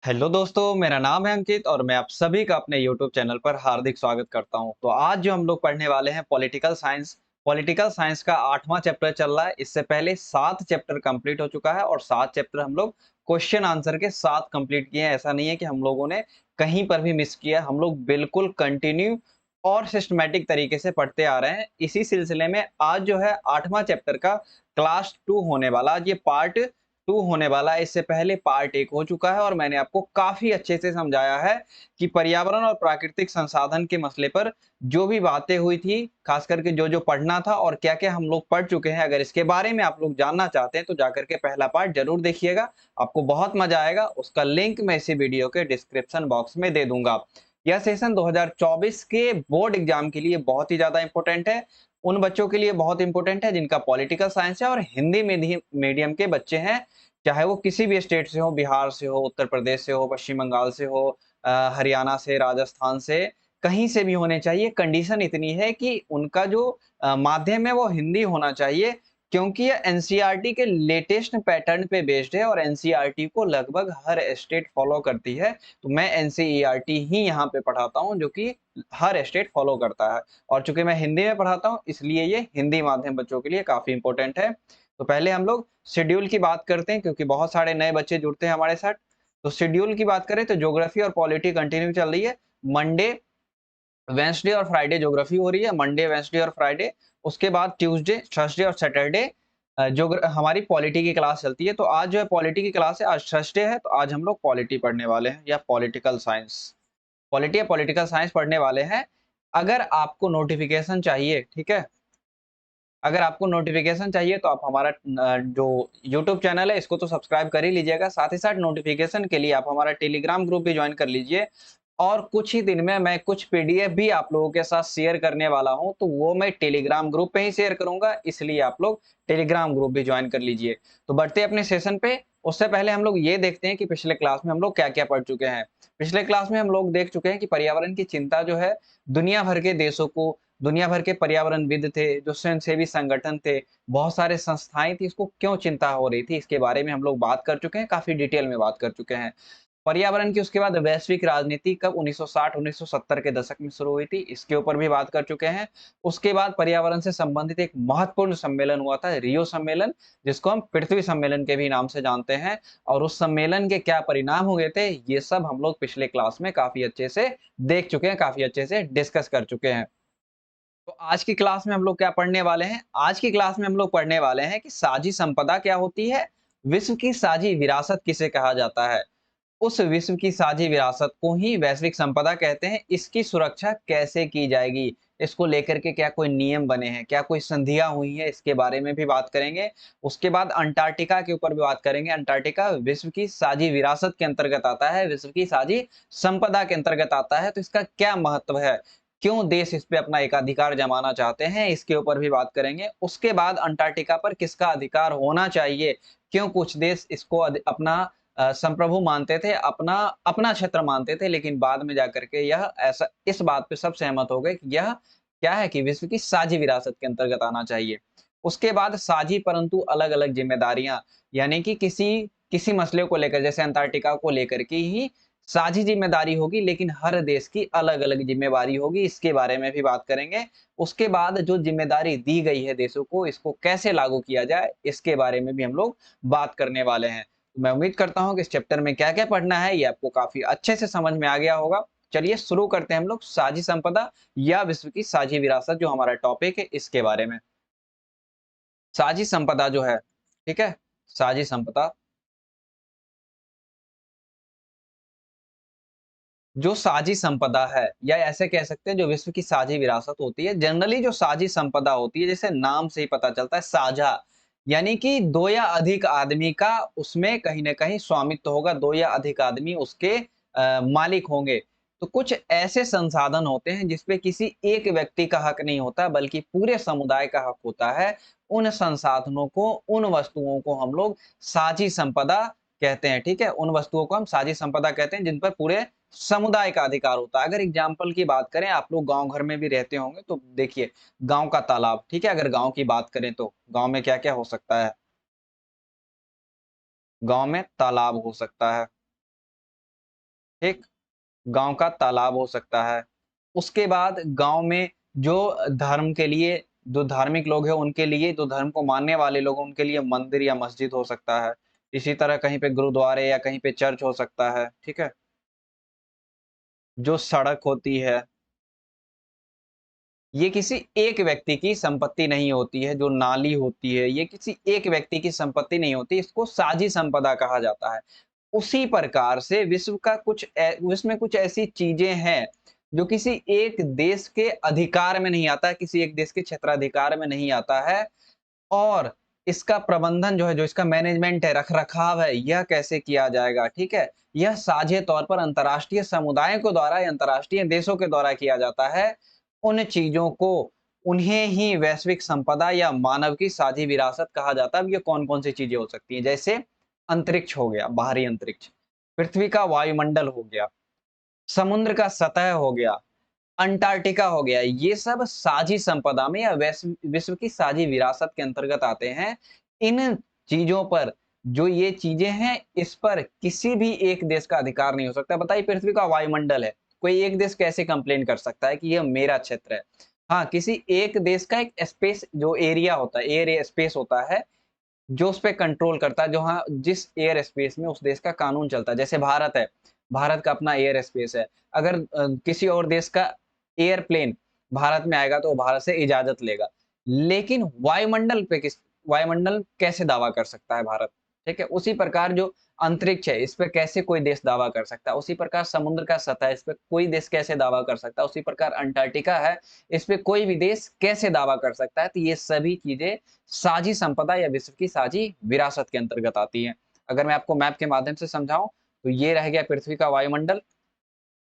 Hello दोस्तों, मेरा नाम है अंकित और मैं आप सभी का अपने यूट्यूब चैनल पर हार्दिक स्वागत करता हूं। तो आज जो हम लोग पढ़ने वाले हैं पॉलिटिकल साइंस। पॉलिटिकल साइंस का 8वां चैप्टर चल रहा है। इससे पहले 7 चैप्टर कंप्लीट हो चुका है और 7 चैप्टर हम लोग क्वेश्चन आंसर के साथ कंप्लीट किए हैं। ऐसा नहीं है कि हम लोगों ने कहीं पर भी मिस किया। हम लोग बिल्कुल कंटिन्यू और सिस्टमैटिक तरीके से पढ़ते आ रहे हैं। इसी सिलसिले में आज जो है 8वां चैप्टर का क्लास 2 होने वाला। आज ये पार्ट 2 होने वाला है। इससे पहले पार्ट 1 हो चुका है और मैंने आपको काफ़ी अच्छे से समझाया है कि पर्यावरण और प्राकृतिक संसाधन के मसले पर जो भी बातें हुई थी, खास करके जो-जो पढ़ना था और क्या-क्या हम लोग पढ़ चुके हैं। अगर इसके बारे में आप लोग जानना चाहते हैं तो जाकर के पहला पार्ट ज़रूर देखिएगा, आपको बहुत मज़ा आएगा। उसका लिंक मैं इसी वीडियो के डिस्क्रिप्शन बॉक्स में दे दूँगा। यह सेशन 2024 के बोर्ड एग्ज़ाम के लिए बहुत ही ज़्यादा इम्पोर्टेंट है। उन बच्चों के लिए बहुत इम्पोर्टेंट है जिनका पॉलिटिकल साइंस है और हिंदी मीडियम के बच्चे हैं, चाहे वो किसी भी स्टेट से हो, बिहार से हो, उत्तर प्रदेश से हो, पश्चिम बंगाल से हो, हरियाणा से, राजस्थान से, कहीं से भी होने चाहिए। कंडीशन इतनी है कि उनका जो माध्यम है वो हिंदी होना चाहिए, क्योंकि ये एनसीईआरटी के लेटेस्ट पैटर्न पे बेस्ड है और एनसीईआरटी को लगभग हर स्टेट फॉलो करती है। तो मैं एनसीईआरटी ही यहाँ पे पढ़ाता हूँ, जो कि हर स्टेट फॉलो करता है। और चूँकि मैं हिंदी में पढ़ाता हूँ, इसलिए ये हिंदी माध्यम बच्चों के लिए काफ़ी इम्पोर्टेंट है। तो पहले हम लोग शेड्यूल की बात करते हैं, क्योंकि बहुत सारे नए बच्चे जुड़ते हैं हमारे साथ। तो शेड्यूल की बात करें तो ज्योग्राफी और पॉलिटी कंटिन्यू चल रही है। मंडे, वेडनेसडे और फ्राइडे ज्योग्राफी हो रही है। मंडे, वेडनेसडे और फ्राइडे। उसके बाद ट्यूसडे, थर्सडे और सैटरडे हमारी पॉलिटी की क्लास चलती है। तो आज जो है पॉलिटी की क्लास है, आज थर्सडे है, तो आज हम लोग पॉलिटी पढ़ने वाले हैं या पॉलिटिकल साइंस। पॉलिटी या पॉलिटिकल साइंस पढ़ने वाले हैं। अगर आपको नोटिफिकेशन चाहिए, ठीक है? अगर आपको नोटिफ़िकेशन चाहिए तो आप हमारा जो यूट्यूब चैनल है इसको तो सब्सक्राइब कर ही लीजिएगा। साथ ही साथ नोटिफ़िकेशन के लिए आप हमारा टेलीग्राम ग्रुप भी जॉइन कर लीजिए। और कुछ ही दिन में मैं कुछ पीडीएफ भी आप लोगों के साथ शेयर करने वाला हूँ, तो वो मैं टेलीग्राम ग्रुप पे ही शेयर करूँगा, इसलिए आप लोग टेलीग्राम ग्रुप भी जॉइन कर लीजिए। तो बढ़ते हैं अपने सेशन पे। उससे पहले हम लोग ये देखते हैं कि पिछले क्लास में हम लोग क्या-क्या पढ़ चुके हैं। पिछले क्लास में हम लोग देख चुके हैं कि पर्यावरण की चिंता जो है दुनिया भर के देशों को, दुनिया भर के पर्यावरणविद थे, जो स्वयंसेवी संगठन थे, बहुत सारे संस्थाएँ थी, इसको क्यों चिंता हो रही थी, इसके बारे में हम लोग बात कर चुके हैं, काफ़ी डिटेल में बात कर चुके हैं। पर्यावरण की उसके बाद वैश्विक राजनीति कब 1960-1970 के दशक में शुरू हुई थी, इसके ऊपर भी बात कर चुके हैं। उसके बाद पर्यावरण से संबंधित एक महत्वपूर्ण सम्मेलन हुआ था, रियो सम्मेलन, जिसको हम पृथ्वी सम्मेलन के भी नाम से जानते हैं। और उस सम्मेलन के क्या परिणाम हुए थे, ये सब हम लोग पिछले क्लास में काफ़ी अच्छे से देख चुके हैं, काफ़ी अच्छे से डिस्कस कर चुके हैं। तो आज की क्लास में हम लोग क्या पढ़ने वाले हैं? आज की क्लास में हम लोग पढ़ने वाले हैं कि साझी संपदा क्या होती है? विश्व की साझी विरासत किसे कहा जाता है? उस विश्व की साझी विरासत को ही वैश्विक संपदा कहते हैं। इसकी सुरक्षा कैसे की जाएगी? इसको लेकर के क्या कोई नियम बने हैं? क्या कोई संधियाँ हुई हैं? इसके बारे में भी बात करेंगे। उसके बाद अंटार्कटिका के ऊपर भी बात करेंगे। अंटार्कटिका विश्व की साझी विरासत के अंतर्गत आता है, विश्व की साझी संपदा के अंतर्गत आता है, तो इसका क्या महत्व है? क्यों देश इस पे अपना एकाधिकार जमाना चाहते हैं? इसके ऊपर भी बात करेंगे। उसके बाद अंटार्कटिका पर किसका अधिकार होना चाहिए? क्यों कुछ देश इसको अपना संप्रभु मानते थे, अपना अपना क्षेत्र मानते थे, लेकिन बाद में जाकर के यह ऐसा इस बात पे सब सहमत हो गए कि यह क्या है कि विश्व की साझी विरासत के अंतर्गत आना चाहिए। उसके बाद साझी परंतु अलग-अलग जिम्मेदारियां, यानी कि किसी किसी मसले को लेकर, जैसे अंटार्कटिका को लेकर के ही साझी जिम्मेदारी होगी, लेकिन हर देश की अलग-अलग जिम्मेवारी होगी, इसके बारे में भी बात करेंगे। उसके बाद जो जिम्मेदारी दी गई है देशों को, इसको कैसे लागू किया जाए, इसके बारे में भी हम लोग बात करने वाले हैं। मैं उम्मीद करता हूँ कि इस चैप्टर में क्या-क्या पढ़ना है, ये आपको काफ़ी अच्छे से समझ में आ गया होगा। चलिए शुरू करते हैं हम लोग साझी संपदा या विश्व की साझी विरासत, जो हमारा टॉपिक है, इसके बारे में। साझी संपदा जो है, ठीक है? साझी संपदा, जो साझी संपदा है या ऐसे कह सकते हैं जो विश्व की साझी विरासत होती है। जनरली जो साझी संपदा होती है, जैसे नाम से ही पता चलता है, साझा, यानी कि 2 या अधिक आदमी का उसमें कहीं न कहीं स्वामित्व होगा, 2 या अधिक आदमी उसके मालिक होंगे। तो कुछ ऐसे संसाधन होते हैं जिसपे किसी एक व्यक्ति का हक नहीं होता, बल्कि पूरे समुदाय का हक होता है। उन संसाधनों को, उन वस्तुओं को हम लोग साझी संपदा कहते हैं, ठीक है? उन वस्तुओं को हम साझी संपदा कहते हैं जिन पर पूरे समुदाय का अधिकार होता है। अगर एग्जाम्पल की बात करें, आप लोग गाँव घर में भी रहते होंगे, तो देखिए गाँव का तालाब, ठीक है? अगर गाँव की बात करें तो गाँव में क्या-क्या हो सकता है? गाँव में तालाब हो सकता है, ठीक, गांव का तालाब हो सकता है। उसके बाद गांव में जो धर्म के लिए, जो धार्मिक लोग हैं उनके लिए, जो धर्म को मानने वाले लोग हैं उनके लिए मंदिर या मस्जिद हो सकता है। इसी तरह कहीं पे गुरुद्वारे या कहीं पे चर्च हो सकता है, ठीक है। जो सड़क होती है, ये किसी एक व्यक्ति की संपत्ति नहीं होती है। जो नाली होती है, ये किसी एक व्यक्ति की संपत्ति नहीं होती, इसको साझी संपदा कहा जाता है। उसी प्रकार से विश्व में कुछ ऐसी चीजें हैं जो किसी एक देश के अधिकार में नहीं आता है, किसी एक देश के क्षेत्राधिकार में नहीं आता है, और इसका प्रबंधन जो है, जो इसका मैनेजमेंट है, रख-रखाव है, यह कैसे किया जाएगा, ठीक है? यह साझे तौर पर अंतर्राष्ट्रीय समुदाय के द्वारा या अंतर्राष्ट्रीय देशों के द्वारा किया जाता है। उन चीज़ों को, उन्हें ही वैश्विक संपदा या मानव की साझी विरासत कहा जाता है। अब ये कौन-कौन सी चीज़ें हो सकती हैं? जैसे अंतरिक्ष हो गया, बाहरी अंतरिक्ष, पृथ्वी का वायुमंडल हो गया, समुद्र का सतह हो गया, अंटार्कटिका हो गया, ये सब साझी संपदा में या विश्व की साझी विरासत के अंतर्गत आते हैं। इन चीजों पर, जो ये चीजें हैं, इस पर किसी भी एक देश का अधिकार नहीं हो सकता। बताइए, पृथ्वी का वायुमंडल है, कोई एक देश कैसे कंप्लेन कर सकता है कि यह मेरा क्षेत्र है? हाँ, किसी एक देश का एक स्पेस, जो एरिया होता है, एयर स्पेस होता है, जो उस पे कंट्रोल करता है, जो, हाँ, जिस एयर स्पेस में उस देश का कानून चलता है। जैसे भारत है, भारत का अपना एयर स्पेस है। अगर किसी और देश का एयरप्लेन भारत में आएगा तो वो भारत से इजाज़त लेगा। लेकिन वायुमंडल कैसे दावा कर सकता है भारत? ठीक है? उसी प्रकार जो अंतरिक्ष है, इस पे कैसे कोई देश दावा कर सकता है? उसी प्रकार समुद्र का सतह है, इस पे कोई देश कैसे दावा कर सकता है? उसी प्रकार अंटार्कटिका है, इस पे कोई भी देश कैसे दावा कर सकता है? तो ये सभी चीज़ें साझी संपदा या विश्व की साझी विरासत के अंतर्गत आती हैं। अगर मैं आपको मैप के माध्यम से समझाऊँ, तो ये रह गया पृथ्वी का वायुमंडल।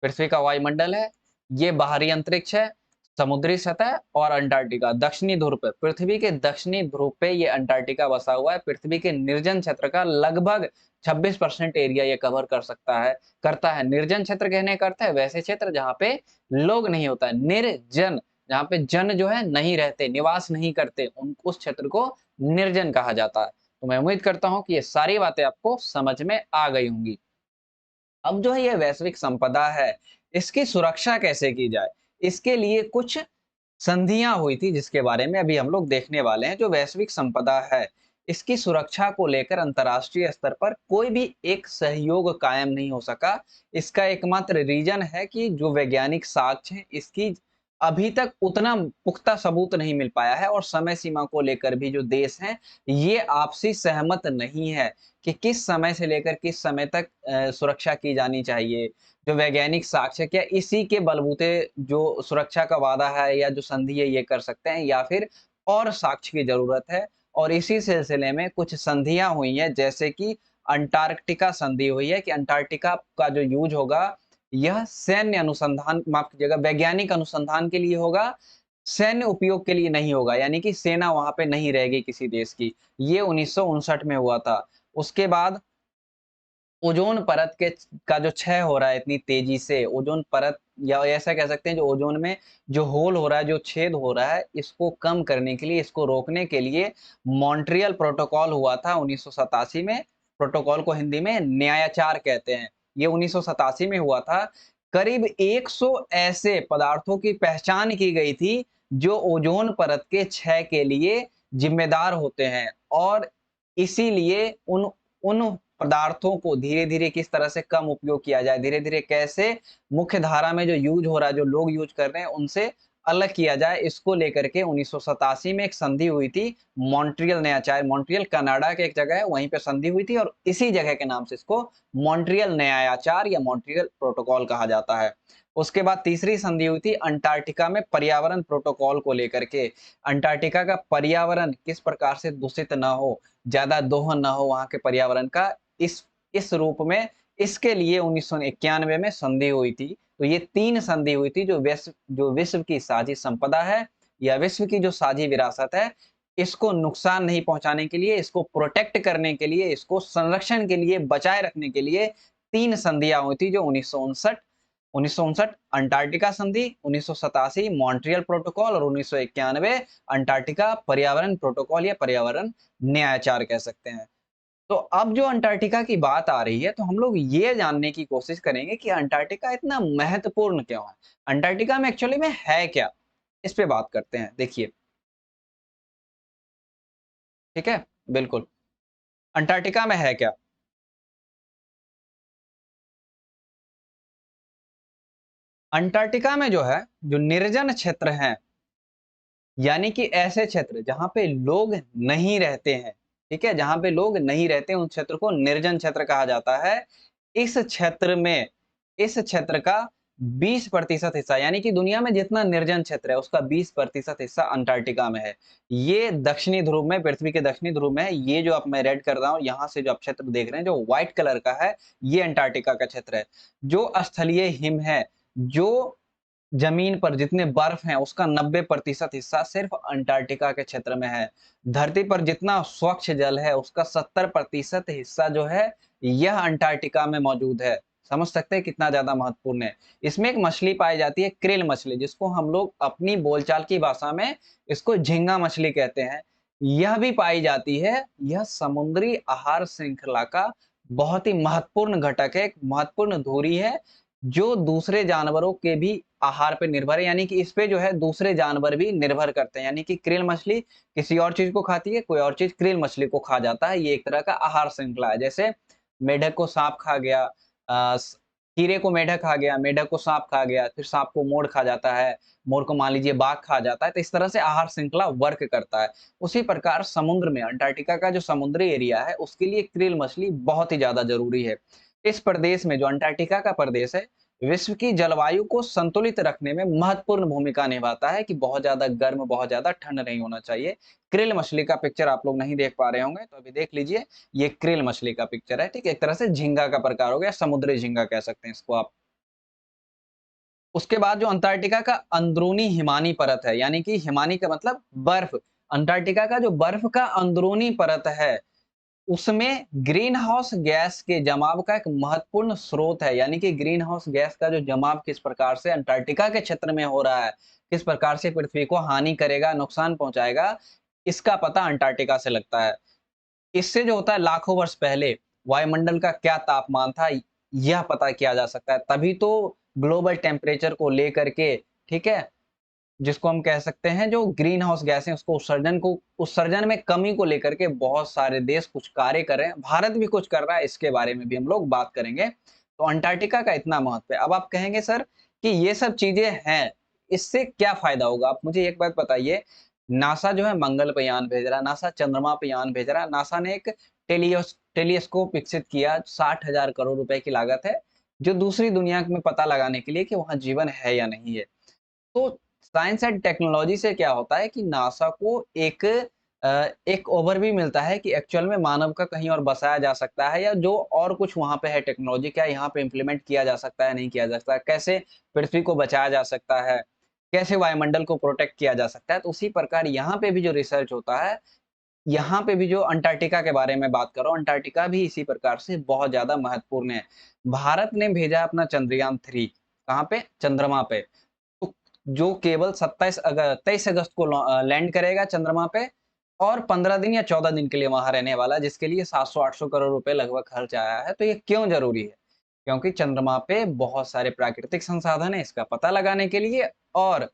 पृथ्वी का वायुमंडल है, ये बाहरी अंतरिक्ष है, समुद्री सतह और अंटार्कटिका। दक्षिणी ध्रुव पे, पृथ्वी के दक्षिणी ध्रुव पे ये अंटार्कटिका बसा हुआ है। पृथ्वी के निर्जन क्षेत्र का लगभग 26% एरिया ये कवर कर सकता है, करता है। निर्जन क्षेत्र कहने का अर्थ है वैसे क्षेत्र जहाँ पे लोग नहीं होता है, निर्जन, जहाँ पे जन जो है नहीं रहते, निवास नहीं करते, उस क्षेत्र को निर्जन कहा जाता है। तो मैं उम्मीद करता हूँ कि ये सारी बातें आपको समझ में आ गई होंगी। अब जो है ये वैश्विक संपदा है, इसकी सुरक्षा कैसे की जाए? इसके लिए कुछ संधियाँ हुई थी जिसके बारे में अभी हम लोग देखने वाले हैं। जो वैश्विक संपदा है, इसकी सुरक्षा को लेकर अंतर्राष्ट्रीय स्तर पर कोई भी एक सहयोग कायम नहीं हो सका। इसका एकमात्र रीज़न है कि जो वैज्ञानिक साक्ष्य हैं, इसकी अभी तक उतना पुख्ता सबूत नहीं मिल पाया है, और समय सीमा को लेकर भी जो देश हैं, ये आपसी सहमत नहीं है कि किस समय से लेकर किस समय तक सुरक्षा की जानी चाहिए। जो वैज्ञानिक साक्ष्य, क्या इसी के बलबूते जो सुरक्षा का वादा है या जो संधि है ये कर सकते हैं, या फिर और साक्ष्य की ज़रूरत है? और इसी सिलसिले में कुछ संधियाँ हुई हैं, जैसे कि अंटार्कटिका संधि हुई है कि अंटार्कटिका का जो यूज़ होगा, यह सैन्य अनुसंधान, माफ़ कीजिएगा, वैज्ञानिक अनुसंधान के लिए होगा, सैन्य उपयोग के लिए नहीं होगा, यानी कि सेना वहाँ पे नहीं रहेगी किसी देश की। ये 1959 में हुआ था। उसके बाद ओज़ोन परत के का जो क्षय हो रहा है इतनी तेज़ी से, ओज़ोन परत, या ऐसा कह सकते हैं जो ओज़ोन में जो होल हो रहा है, जो छेद हो रहा है, इसको कम करने के लिए, इसको रोकने के लिए मॉन्ट्रियल प्रोटोकॉल हुआ था 1987 में। प्रोटोकॉल को हिंदी में न्यायाचार कहते हैं। ये 1987 में हुआ था। करीब 100 ऐसे पदार्थों की पहचान की गई थी, जो ओज़ोन परत के क्षय के लिए ज़िम्मेदार होते हैं, और इसीलिए उन उन पदार्थों को धीरे-धीरे किस तरह से कम उपयोग किया जाए, धीरे-धीरे कैसे मुख्य धारा में जो यूज़ हो रहा है, जो लोग यूज़ कर रहे हैं, उनसे अलग किया जाए, इसको लेकर के 1987 में एक संधि हुई थी, मॉन्ट्रियल न्यायाचार। मॉन्ट्रियल कनाडा की एक जगह है, वहीं पे संधि हुई थी, और इसी जगह के नाम से इसको मॉन्ट्रियल न्यायाचार या मॉन्ट्रियल प्रोटोकॉल कहा जाता है। उसके बाद तीसरी संधि हुई थी अंटार्कटिका में पर्यावरण प्रोटोकॉल को लेकर के। अंटार्कटिका का पर्यावरण किस प्रकार से दूषित ना हो, ज़्यादा दोहन ना हो वहाँ के पर्यावरण का, इस इस रूप में, इसके लिए 1991 में संधि हुई थी। तो ये 3 संधि हुई थी, जो विश्व की साझी संपदा है या विश्व की जो साझी विरासत है, इसको नुकसान नहीं पहुँचाने के लिए, इसको प्रोटेक्ट करने के लिए, इसको संरक्षण के लिए, बचाए रखने के लिए 3 संधियाँ हुई थी, जो 1959 अंटार्कटिका संधि, 1987 मॉन्ट्रियल प्रोटोकॉल, और 1991 अंटार्कटिका पर्यावरण प्रोटोकॉल या पर्यावरण न्यायाचार कह सकते हैं। तो अब जो अंटार्कटिका की बात आ रही है, तो हम लोग ये जानने की कोशिश करेंगे कि अंटार्कटिका इतना महत्वपूर्ण क्यों है? अंटार्कटिका में एक्चुअली में है क्या? इस पे बात करते हैं। देखिए, ठीक है? बिल्कुल। अंटार्कटिका में है क्या? अंटार्कटिका में जो है, जो निर्जन क्षेत्र हैं, यानी कि ऐसे क्षेत्र जहाँ पे लोग नहीं रहते हैं, ठीक है? जहाँ पे लोग नहीं रहते, उन क्षेत्र को निर्जन क्षेत्र कहा जाता है। इस क्षेत्र में इस क्षेत्र का 20% हिस्सा, यानी कि दुनिया में जितना निर्जन क्षेत्र है, उसका 20% हिस्सा अंटार्कटिका में है। ये दक्षिणी ध्रुव में, पृथ्वी के दक्षिणी ध्रुव में है। ये जो अब मैं रेड कर रहा हूँ, यहाँ से जो आप क्षेत्र देख रहे हैं, जो व्हाइट कलर का है, ये अंटार्कटिका का क्षेत्र है। जो स्थलीय हिम है, जो जमीन पर जितने बर्फ हैं, उसका 90% हिस्सा सिर्फ अंटार्कटिका के क्षेत्र में है। धरती पर जितना स्वच्छ जल है, उसका 70% हिस्सा जो है, यह अंटार्कटिका में मौजूद है। समझ सकते हैं कितना ज़्यादा महत्वपूर्ण है। इसमें एक मछली पाई जाती है, क्रिल मछली, जिसको हम लोग अपनी बोलचाल की भाषा में इसको झींगा मछली कहते हैं। यह भी पाई जाती है। यह समुद्री आहार श्रृंखला का बहुत ही महत्वपूर्ण घटक है, एक महत्वपूर्ण धुरी है, जो दूसरे जानवरों के भी आहार पे निर्भर है, यानी कि इस पे जो है दूसरे जानवर भी निर्भर करते हैं। यानी कि क्रिल मछली किसी और चीज को खाती है, कोई और चीज क्रिल मछली को खा जाता है। ये एक तरह का आहार श्रृंखला है। जैसे मेढक को सांप खा गया, कीड़े को मेढक खा गया, मेढक को सांप खा गया, फिर सांप को मोर खा जाता है, मोर को मान लीजिए बाघ खा जाता है। तो इस तरह से आहार श्रृंखला वर्क करता है। उसी प्रकार समुद्र में, अंटार्कटिका का जो समुद्री एरिया है, उसके लिए क्रिल मछली बहुत ही ज्यादा जरूरी है। इस प्रदेश में, जो अंटार्कटिका का प्रदेश है, विश्व की जलवायु को संतुलित रखने में महत्वपूर्ण भूमिका निभाता है कि बहुत ज्यादा गर्म, बहुत ज्यादा ठंड नहीं होना चाहिए। क्रिल मछली का पिक्चर आप लोग नहीं देख पा रहे होंगे, तो अभी देख लीजिए। ये क्रिल मछली का पिक्चर है, ठीक है? एक तरह से झींगा का प्रकार हो गया, समुद्री झींगा कह सकते हैं इसको आप। उसके बाद जो अंटार्कटिका का अंदरूनी हिमानी परत है, यानी कि हिमानी का मतलब बर्फ। अंटार्कटिका का जो बर्फ का अंदरूनी परत है, उसमें ग्रीन हाउस गैस के जमाव का एक महत्वपूर्ण स्रोत है। यानी कि ग्रीन हाउस गैस का जो जमाव किस प्रकार से अंटार्कटिका के क्षेत्र में हो रहा है, किस प्रकार से पृथ्वी को हानि करेगा, नुकसान पहुंचाएगा, इसका पता अंटार्कटिका से लगता है। इससे जो होता है, लाखों वर्ष पहले वायुमंडल का क्या तापमान था, यह पता किया जा सकता है। तभी तो ग्लोबल टेम्परेचर को लेकर के, ठीक है, जिसको हम कह सकते हैं, जो ग्रीन हाउस गैस है, उसको उत्सर्जन में कमी को लेकर के बहुत सारे देश कुछ कार्य कर रहे हैं। भारत भी कुछ कर रहा है, इसके बारे में भी हम लोग बात करेंगे। तो अंटार्कटिका का इतना महत्व है। अब आप कहेंगे सर कि ये सब चीजें हैं, इससे क्या फायदा होगा? आप मुझे एक बात बताइए। नासा जो है मंगल पे यान भेज रहा है, नासा चंद्रमा पे यान भेज रहा है। नासा ने एक टेलीस्कोप विकसित किया, 60,000 करोड़ रुपए की लागत है, जो दूसरी दुनिया में पता लगाने के लिए कि वहां जीवन है या नहीं है। तो साइंस एंड टेक्नोलॉजी से क्या होता है कि नासा को एक ओवरव्यू मिलता है कि एक्चुअल में मानव का कहीं और बसाया जा सकता है, या जो और कुछ वहां पे है टेक्नोलॉजी, क्या यहाँ पे इम्प्लीमेंट किया जा सकता है, नहीं किया जा सकता है, कैसे पृथ्वी को बचाया जा सकता है, कैसे वायुमंडल को प्रोटेक्ट किया जा सकता है। तो उसी प्रकार यहाँ पे भी जो रिसर्च होता है, यहाँ पे भी जो अंटार्कटिका के बारे में बात कर रहा हूँ, अंटार्कटिका भी इसी प्रकार से बहुत ज्यादा महत्वपूर्ण है। भारत ने भेजा अपना चंद्रयान 3, कहाँ पे? चंद्रमा पे। तो जो केवल 23 अगस्त को लैंड करेगा चंद्रमा पे, और 15 दिन या 14 दिन के लिए वहां रहने वाला, जिसके लिए 700-800 करोड़ रुपए लगभग खर्च आया है। तो ये क्यों जरूरी है? क्योंकि चंद्रमा पे बहुत सारे प्राकृतिक संसाधन है, इसका पता लगाने के लिए, और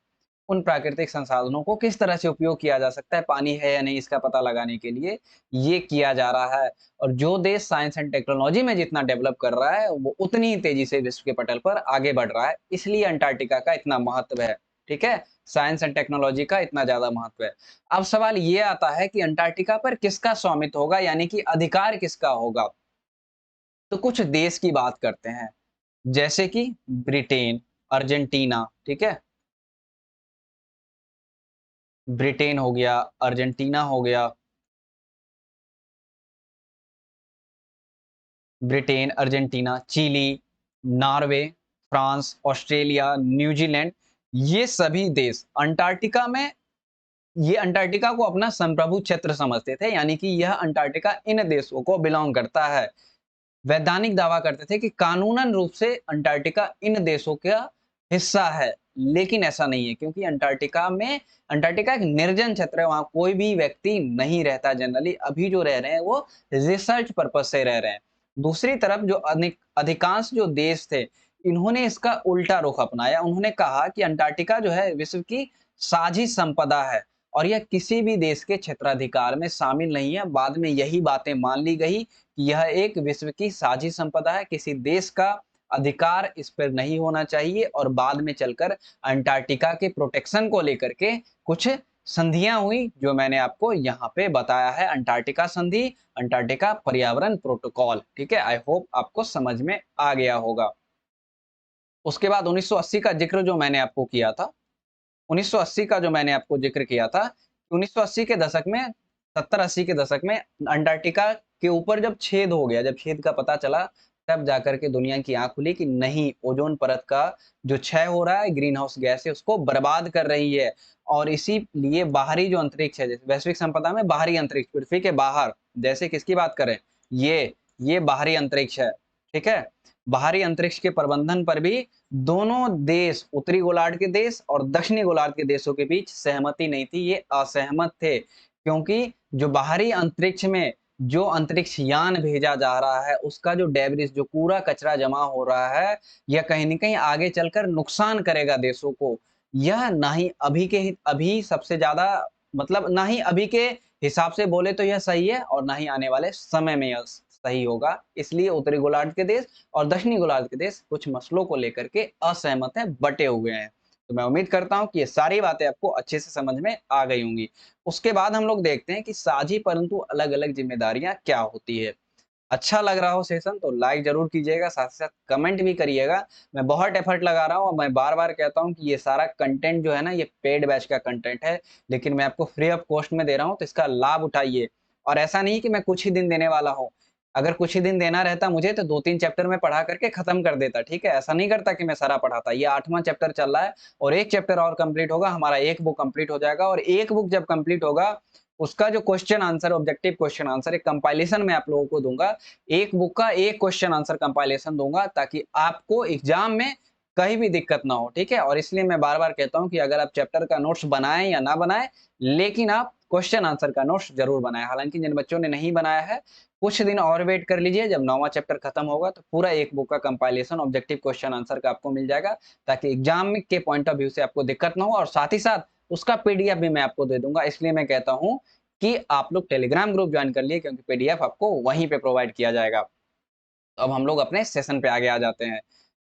उन प्राकृतिक संसाधनों को किस तरह से उपयोग किया जा सकता है, पानी है या नहीं, इसका पता लगाने के लिए ये किया जा रहा है। और जो देश साइंस एंड टेक्नोलॉजी में जितना डेवलप कर रहा है, वो उतनी ही तेजी से विश्व के पटल पर आगे बढ़ रहा है। इसलिए अंटार्कटिका का इतना महत्व है, ठीक है? साइंस एंड टेक्नोलॉजी का इतना ज्यादा महत्व है। अब सवाल ये आता है कि अंटार्कटिका पर किसका स्वामित्व होगा, यानी कि अधिकार किसका होगा? तो कुछ देश की बात करते हैं, जैसे कि ब्रिटेन, अर्जेंटीना, ठीक है? ब्रिटेन हो गया, अर्जेंटीना हो गया, Britain, Argentina, Chile, Norway, France, Australia, New Zealand, ये सभी देश अंटार्कटिका में, ये अंटार्कटिका को अपना संप्रभु क्षेत्र समझते थे। यानी कि यह अंटार्कटिका इन देशों को बिलोंग करता है। वैज्ञानिक दावा करते थे कि कानूनन रूप से अंटार्कटिका इन देशों का हिस्सा है। लेकिन ऐसा नहीं है, क्योंकि अंटार्कटिका एक निर्जन क्षेत्र है, वहां कोई भी व्यक्ति नहीं रहता जनरली। अभी जो रह रहे हैं वो रिसर्च पर्पज से रह रहे हैं। दूसरी तरफ जो अधिकांश जो देश थे, इन्होंने इसका उल्टा रुख अपनाया। उन्होंने कहा कि अंटार्कटिका जो है विश्व की साझी संपदा है और यह किसी भी देश के क्षेत्राधिकार में शामिल नहीं है। बाद में यही बातें मान ली गई कि यह एक विश्व की साझी संपदा है, किसी देश का अधिकार इस पर नहीं होना चाहिए। और बाद में चलकर अंटार्कटिका के प्रोटेक्शन को लेकर के कुछ संधियां हुई, जो मैंने आपको यहाँ पे बताया है। अंटार्कटिका संधि, अंटार्कटिका पर्यावरण प्रोटोकॉल। ठीक है, आई होप आपको समझ में आ गया होगा। उसके बाद 1980 का जिक्र जो मैंने आपको किया था, 1980 का जो मैंने आपको जिक्र किया था, 1980 के दशक में, 70-80 के दशक में अंटार्कटिका के ऊपर जब छेद हो गया, जब छेद का पता चला, तब जाकर के दुनिया की आंख खुली कि नहीं, ओजोन परत का जो क्षय हो रहा है, ग्रीन हाउस गैस है, उसको बर्बाद कर रही है। और इसीलिए बाहरी जो अंतरिक्ष है, जैसे वैश्विक संपदा में बाहरी अंतरिक्ष, पृथ्वी के बाहर, जैसे किसकी बात करें, ये बाहरी अंतरिक्ष है। ठीक है, बाहरी अंतरिक्ष के प्रबंधन पर भी दोनों देश, उत्तरी गोलार्ध के देश और दक्षिणी गोलार्ध के देशों के बीच सहमति नहीं थी। ये असहमत थे, क्योंकि जो बाहरी अंतरिक्ष में जो अंतरिक्ष यान भेजा जा रहा है, उसका जो डेब्रिस, जो कूड़ा कचरा जमा हो रहा है, यह कहीं न कहीं आगे चलकर नुकसान करेगा देशों को। यह ना ही अभी सबसे ज्यादा, मतलब ना ही अभी के हिसाब से बोले तो यह सही है, और ना ही आने वाले समय में यह सही होगा। इसलिए उत्तरी गोलार्ध के देश और दक्षिणी गोलार्ध के देश कुछ मसलों को लेकर के असहमत हैं, बटे हुए हैं। तो मैं उम्मीद करता हूं कि ये सारी बातें आपको अच्छे से समझ में आ गई होंगी। उसके बाद हम लोग देखते हैं कि साझी परंतु अलग-अलग जिम्मेदारियां क्या होती है। अच्छा लग रहा हो सेशन तो लाइक जरूर कीजिएगा, साथ ही साथ कमेंट भी करिएगा। मैं बहुत एफर्ट लगा रहा हूँ और मैं बार-बार कहता हूँ कि ये सारा कंटेंट जो है ना, ये पेड बैच का कंटेंट है, लेकिन मैं आपको फ्री ऑफ कॉस्ट में दे रहा हूँ, तो इसका लाभ उठाइए। और ऐसा नहीं कि मैं कुछ ही दिन देने वाला हूँ। अगर कुछ ही दिन देना रहता मुझे, तो 2-3 चैप्टर में पढ़ा करके खत्म कर देता। ठीक है, ऐसा नहीं करता कि मैं सारा पढ़ाता। ये 8वां चैप्टर चल रहा है और 1 चैप्टर और कंप्लीट होगा, हमारा 1 बुक कंप्लीट हो जाएगा। और 1 बुक जब कंप्लीट होगा, उसका जो question answer, objective question answer, एक कंपाइलेशन मैं आप लोगों को दूंगा। एक बुक का एक क्वेश्चन आंसर कंपाइलेशन दूंगा, ताकि आपको एग्जाम में कहीं भी दिक्कत ना हो। ठीक है, और इसलिए मैं बार-बार कहता हूं कि अगर आप चैप्टर का नोट्स बनाएं या ना बनाएं, लेकिन आप क्वेश्चन आंसर का नोट्स जरूर बनाएं। हालांकि जिन बच्चों ने नहीं बनाया है, कुछ दिन और वेट कर लीजिए, जब 9वां चैप्टर खत्म होगा तो पूरा एक बुक का कंपाइलेशन, ऑब्जेक्टिव क्वेश्चन आंसर का आपको मिल जाएगा, ताकि एग्जाम के पॉइंट ऑफ व्यू से आपको दिक्कत ना हो। और साथ ही साथ उसका पीडीएफ भी मैं आपको दे दूंगा। इसलिए मैं कहता हूं कि आप लोग टेलीग्राम ग्रुप ज्वाइन कर लिए, क्योंकि पीडीएफ आपको वहीं पे प्रोवाइड किया जाएगा। तो अब हम लोग अपने सेशन पे आगे आ जाते हैं।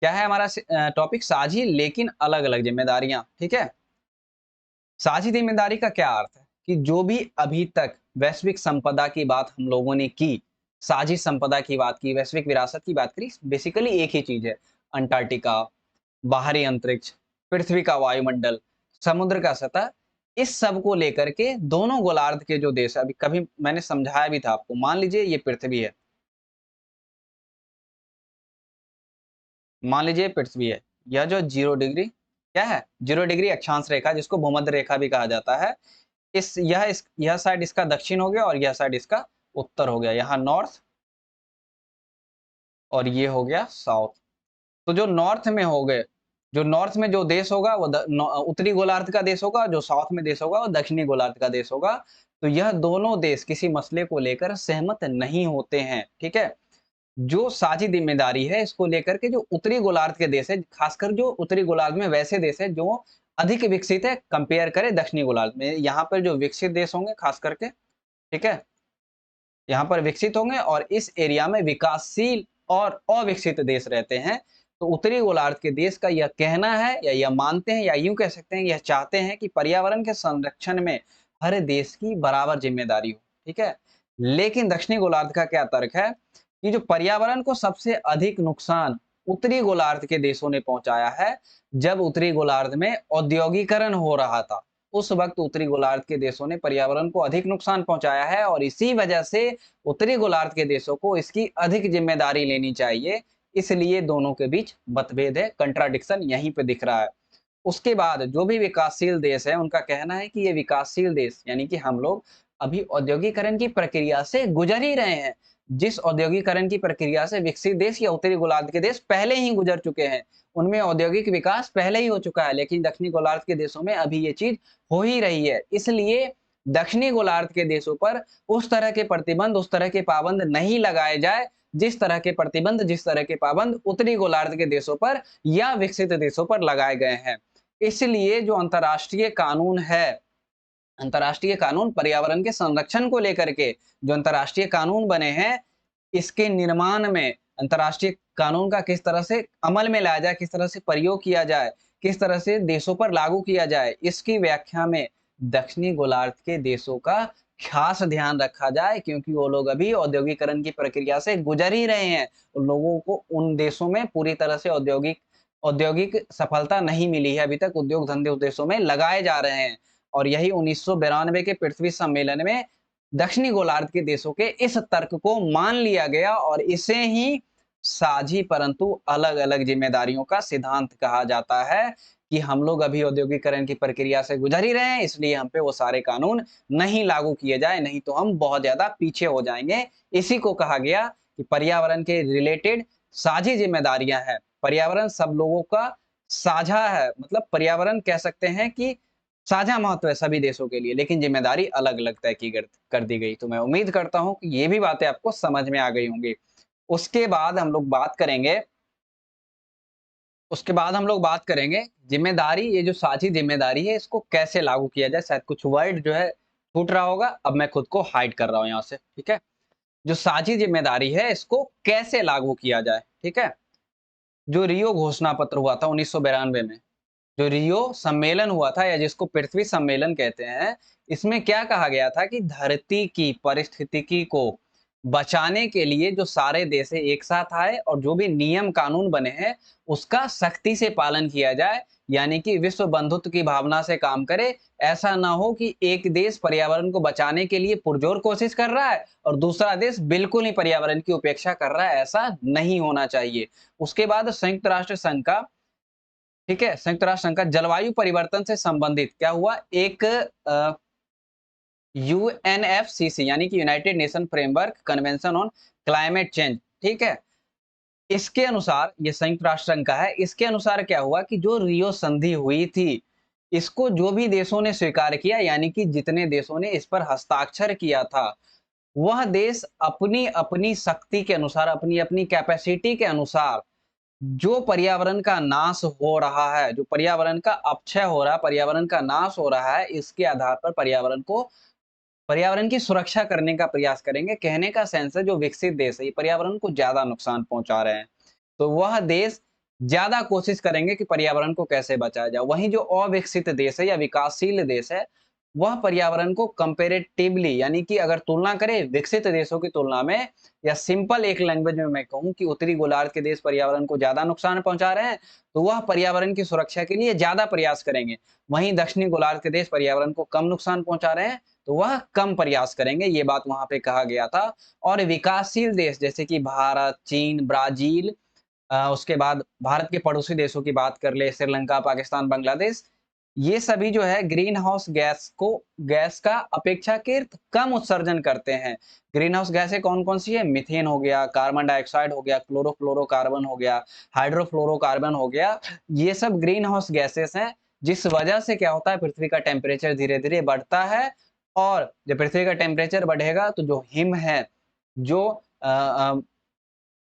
क्या है हमारा टॉपिक? साझी लेकिन अलग-अलग जिम्मेदारियां। ठीक है, साझी जिम्मेदारी का क्या अर्थ है कि जो भी अभी तक वैश्विक संपदा की बात हम लोगों ने की, साझी संपदा की बात की, वैश्विक विरासत की बात करी, बेसिकली एक ही चीज है। अंटार्कटिका, बाहरी अंतरिक्ष, पृथ्वी का वायुमंडल, समुद्र का सतह, इस सब को लेकर के दोनों गोलार्ध के जो देश, अभी कभी मैंने समझाया भी था आपको। मान लीजिए ये पृथ्वी है, मान लीजिए पृथ्वी है। यह जो 0 डिग्री क्या है, 0 डिग्री अक्षांश रेखा, जिसको भूमध्य रेखा भी कहा जाता है, यह साइड इसका दक्षिण हो गया और यह साइड इसका उत्तर हो गया। यहाँ नॉर्थ और ये हो गया साउथ। तो जो नॉर्थ में हो गए, जो नॉर्थ में जो देश होगा वो उत्तरी गोलार्ध का देश होगा, जो साउथ में देश होगा वो दक्षिणी गोलार्ध का देश होगा। तो यह दोनों देश किसी मसले को लेकर सहमत नहीं होते हैं। ठीक है, जो साझी जिम्मेदारी है, इसको लेकर के जो उत्तरी गोलार्ध के देश है, खासकर जो उत्तरी गोलार्ध में वैसे देश है जो अधिक विकसित है कंपेयर करें दक्षिणी गोलार्ध में, यहाँ पर जो विकसित देश होंगे खास करके, ठीक है, यहाँ पर विकसित होंगे और इस एरिया में विकासशील और अविकसित देश रहते हैं। तो उत्तरी गोलार्ध के देश का यह कहना है, या यह मानते हैं, या यूं कह सकते हैं, यह चाहते हैं कि पर्यावरण के संरक्षण में हर देश की बराबर जिम्मेदारी हो। ठीक है, लेकिन दक्षिणी गोलार्ध का क्या तर्क है कि जो पर्यावरण को सबसे अधिक नुकसान उत्तरी गोलार्ध के देशों ने पहुंचाया है। जब उत्तरी गोलार्ध में औद्योगिकरण हो रहा था, उस वक्त उत्तरी गोलार्ध के देशों ने पर्यावरण को अधिक नुकसान पहुंचाया है, और इसी वजह से उत्तरी गोलार्ध के देशों को इसकी अधिक जिम्मेदारी लेनी चाहिए। इसलिए दोनों के बीच मतभेद है, कंट्राडिक्शन यहीं पे दिख रहा है। उसके बाद जो भी विकासशील देश है, उनका कहना है कि ये विकासशील देश यानी कि हम लोग अभी औद्योगिकरण की प्रक्रिया से गुजर ही रहे हैं। जिस औद्योगिकरण की प्रक्रिया से विकसित देश या उत्तरी गोलार्ध के देश पहले ही गुजर चुके हैं, उनमें औद्योगिक विकास पहले ही हो चुका है, लेकिन दक्षिणी गोलार्ध के देशों में अभी ये चीज हो ही रही है। इसलिए दक्षिणी गोलार्ध के देशों पर उस तरह के प्रतिबंध, उस तरह के पाबंद नहीं लगाए जाए, जिस तरह के प्रतिबंध, जिस तरह के पाबंद उत्तरी गोलार्ध के देशों पर या विकसित देशों पर लगाए गए हैं। इसलिए जो अंतर्राष्ट्रीय कानून है, अंतर्राष्ट्रीय कानून पर्यावरण के संरक्षण को लेकर के जो अंतर्राष्ट्रीय कानून बने हैं, इसके निर्माण में अंतर्राष्ट्रीय कानून का किस तरह से अमल में लाया जाए, किस तरह से प्रयोग किया जाए, किस तरह से देशों पर लागू किया जाए, इसकी व्याख्या में दक्षिणी गोलार्ध के देशों का खास ध्यान रखा जाए, क्योंकि वो लोग अभी औद्योगिकरण की प्रक्रिया से गुजर ही रहे हैं। उन लोगों को उन देशों में पूरी तरह से औद्योगिक औद्योगिक सफलता नहीं मिली है। अभी तक उद्योग धंधे उस देशों में लगाए जा रहे हैं। और यही 1992 के पृथ्वी सम्मेलन में दक्षिणी गोलार्ध के देशों के इस तर्क को मान लिया गया और इसे ही साझी परंतु अलग-अलग जिम्मेदारियों का सिद्धांत कहा जाता है कि हम लोग अभी औद्योगिकरण की प्रक्रिया से गुजर ही रहे हैं, इसलिए हम पे वो सारे कानून नहीं लागू किए जाए, नहीं तो हम बहुत ज्यादा पीछे हो जाएंगे। इसी को कहा गया कि पर्यावरण के रिलेटेड साझी जिम्मेदारियां हैं। पर्यावरण सब लोगों का साझा है, मतलब पर्यावरण कह सकते हैं कि साझा महत्व है सभी देशों के लिए, लेकिन जिम्मेदारी अलग-अलग तय की कर दी गई। तो मैं उम्मीद करता हूं कि ये भी बातें आपको समझ में आ गई होंगी। उसके बाद हम लोग बात करेंगे उसके बाद हम लोग बात करेंगे जिम्मेदारी, ये जो साझी जिम्मेदारी है इसको कैसे लागू किया जाए। शायद कुछ वर्ड जो है छूट रहा होगा, अब मैं खुद को हाइड कर रहा हूं यहाँ से, ठीक है। जो साझी जिम्मेदारी है इसको कैसे लागू किया जाए, ठीक है। जो रियो घोषणा पत्र हुआ था 1992 में, जो रियो सम्मेलन हुआ था या जिसको पृथ्वी सम्मेलन कहते हैं, इसमें क्या कहा गया था कि धरती की पारिस्थितिकी को बचाने के लिए जो सारे देश एक साथ आए और जो भी नियम कानून बने हैं उसका सख्ती से पालन किया जाए, यानी कि विश्व बंधुत्व की भावना से काम करे। ऐसा ना हो कि एक देश पर्यावरण को बचाने के लिए पुरजोर कोशिश कर रहा है और दूसरा देश बिल्कुल ही पर्यावरण की उपेक्षा कर रहा है, ऐसा नहीं होना चाहिए। उसके बाद संयुक्त राष्ट्र संघ का, ठीक है, संयुक्त राष्ट्र संघ का जलवायु परिवर्तन से संबंधित क्या हुआ, एक यूएनएफसीसी यानी कि United nation framework convention on climate change, ठीक है। इसके अनुसार, ये संयुक्त राष्ट्र संघ का है, इसके अनुसार क्या हुआ कि जो रियो संधि हुई थी, इसको जो भी देशों ने स्वीकार किया, यानी कि जितने देशों ने इस पर हस्ताक्षर किया था, वह देश अपनी अपनी शक्ति के अनुसार, अपनी अपनी कैपेसिटी के अनुसार जो पर्यावरण का नाश हो रहा है, जो पर्यावरण का अपक्षय हो रहा है, पर्यावरण का नाश हो रहा है, इसके आधार पर पर्यावरण की सुरक्षा करने का प्रयास करेंगे। कहने का सेंस है जो विकसित देश है ये पर्यावरण को ज्यादा नुकसान पहुंचा रहे हैं, तो वह देश ज्यादा कोशिश करेंगे कि पर्यावरण को कैसे बचाया जाए। वहीं जो अविकसित देश है या विकासशील देश है, वह पर्यावरण को कंपेरेटिवली, यानी कि अगर तुलना करें विकसित देशों की तुलना में, या सिंपल एक लैंग्वेज में मैं कहूं कि उत्तरी गोलार्ध के देश पर्यावरण को ज्यादा नुकसान पहुंचा रहे हैं, तो वह पर्यावरण की सुरक्षा के लिए ज्यादा प्रयास करेंगे। वहीं दक्षिणी गोलार्ध के देश पर्यावरण को कम नुकसान पहुंचा रहे हैं, तो वह कम प्रयास करेंगे, ये बात वहां पे कहा गया था। और विकासशील देश जैसे कि भारत, चीन, ब्राजील, उसके बाद भारत के पड़ोसी देशों की बात कर ले, श्रीलंका, पाकिस्तान, बांग्लादेश, ये सभी जो है ग्रीन हाउस गैस का अपेक्षाकृत कम उत्सर्जन करते हैं। ग्रीन हाउस गैसें कौन कौन सी है, मीथेन हो गया, कार्बन डाइऑक्साइड हो गया, क्लोरोफ्लोरोकार्बन हो गया, हाइड्रोफ्लोरोकार्बन हो गया, ये सब ग्रीन हाउस गैसेस हैं, जिस वजह से क्या होता है, पृथ्वी का टेम्परेचर धीरे धीरे बढ़ता है। और जब पृथ्वी का टेम्परेचर बढ़ेगा तो जो हिम है, जो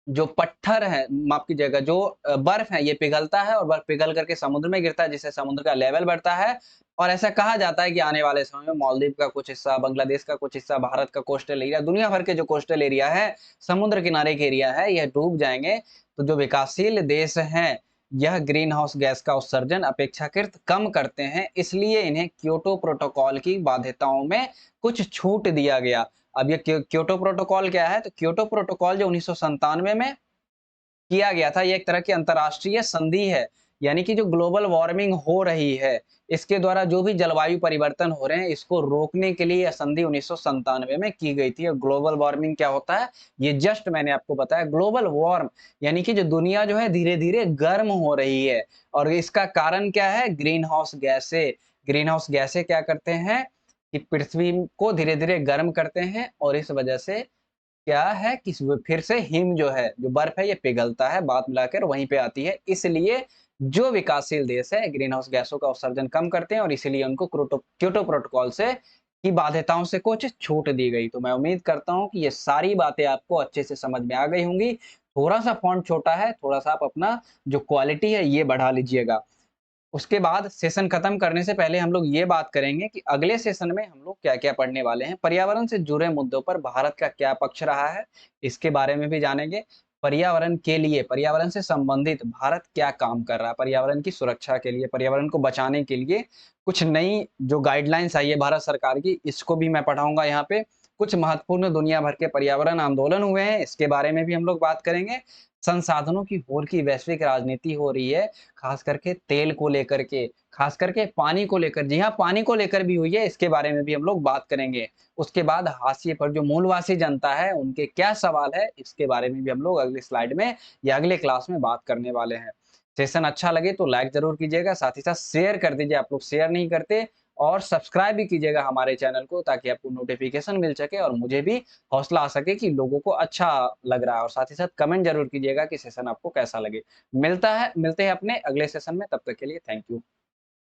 जो पत्थर है, माफ कीजिएगा, जो बर्फ है, ये पिघलता है और बर्फ पिघल करके समुद्र में गिरता है, जिससे समुद्र का लेवल बढ़ता है। और ऐसा कहा जाता है कि आने वाले समय में मालदीव का कुछ हिस्सा, बांग्लादेश का कुछ हिस्सा, भारत का कोस्टल एरिया, दुनिया भर के जो कोस्टल एरिया है, समुद्र किनारे के एरिया है, यह डूब जाएंगे। तो जो विकासशील देश हैं, यह ग्रीन हाउस गैस का उत्सर्जन अपेक्षाकृत कम करते हैं, इसलिए इन्हें क्योटो प्रोटोकॉल की बाध्यताओं में कुछ छूट दिया गया। अब ये क्योटो प्रोटोकॉल क्या है, तो क्योटो प्रोटोकॉल जो 1997 में किया गया था, ये एक तरह की अंतर्राष्ट्रीय संधि है, यानी कि जो ग्लोबल वार्मिंग हो रही है, इसके द्वारा जो भी जलवायु परिवर्तन हो रहे हैं, इसको रोकने के लिए यह संधि 1997 में की गई थी। और ग्लोबल वार्मिंग क्या होता है, ये जस्ट मैंने आपको बताया। ग्लोबल वार्म यानी कि जो दुनिया जो है धीरे धीरे गर्म हो रही है, और इसका कारण क्या है, ग्रीन हाउस गैसें। ग्रीन हाउस गैसें क्या करते हैं कि पृथ्वी को धीरे धीरे गर्म करते हैं, और इस वजह से क्या है कि फिर से हिम जो है, जो बर्फ है ये पिघलता है, बात मिलाकर वहीं पे आती है। इसलिए जो विकासशील देश है ग्रीन हाउस गैसों का उत्सर्जन कम करते हैं और इसीलिए उनको क्योटो प्रोटोकॉल से की बाध्यताओं से कुछ छूट दी गई। तो मैं उम्मीद करता हूँ कि ये सारी बातें आपको अच्छे से समझ में आ गई होंगी। थोड़ा-सा फ़ॉन्ट छोटा है, थोड़ा-सा आप अपना जो क्वालिटी है ये बढ़ा लीजिएगा। उसके बाद सेशन खत्म करने से पहले हम लोग ये बात करेंगे कि अगले सेशन में हम लोग क्या-क्या पढ़ने वाले हैं। पर्यावरण से जुड़े मुद्दों पर भारत का क्या पक्ष रहा है, इसके बारे में भी जानेंगे। पर्यावरण के लिए, पर्यावरण से संबंधित भारत क्या काम कर रहा है, पर्यावरण की सुरक्षा के लिए, पर्यावरण को बचाने के लिए कुछ नई जो गाइडलाइंस आई है भारत सरकार की, इसको भी मैं पढ़ाऊँगा यहाँ पे। कुछ महत्वपूर्ण दुनिया भर के पर्यावरण आंदोलन हुए हैं, इसके बारे में भी हम लोग बात करेंगे। संसाधनों की होड़ की वैश्विक राजनीति हो रही है, खास करके तेल को लेकर के, खास करके पानी को लेकर, जी हाँ, पानी को लेकर भी हुई है, इसके बारे में भी हम लोग बात करेंगे। उसके बाद हाशिए पर जो मूलवासी जनता है, उनके क्या सवाल है, इसके बारे में भी हम लोग अगली स्लाइड में या अगले क्लास में बात करने वाले हैं। सेशन अच्छा लगे तो लाइक ज़रूर कीजिएगा, साथ ही साथ शेयर कर दीजिए, आप लोग शेयर नहीं करते और सब्सक्राइब भी कीजिएगा हमारे चैनल को ताकि आपको नोटिफ़िकेशन मिल सके और मुझे भी हौसला आ सके कि लोगों को अच्छा लग रहा है और साथ ही साथ कमेंट ज़रूर कीजिएगा कि सेशन आपको कैसा लगे। मिलते हैं अपने अगले सेशन में, तब तक के लिए थैंक यू।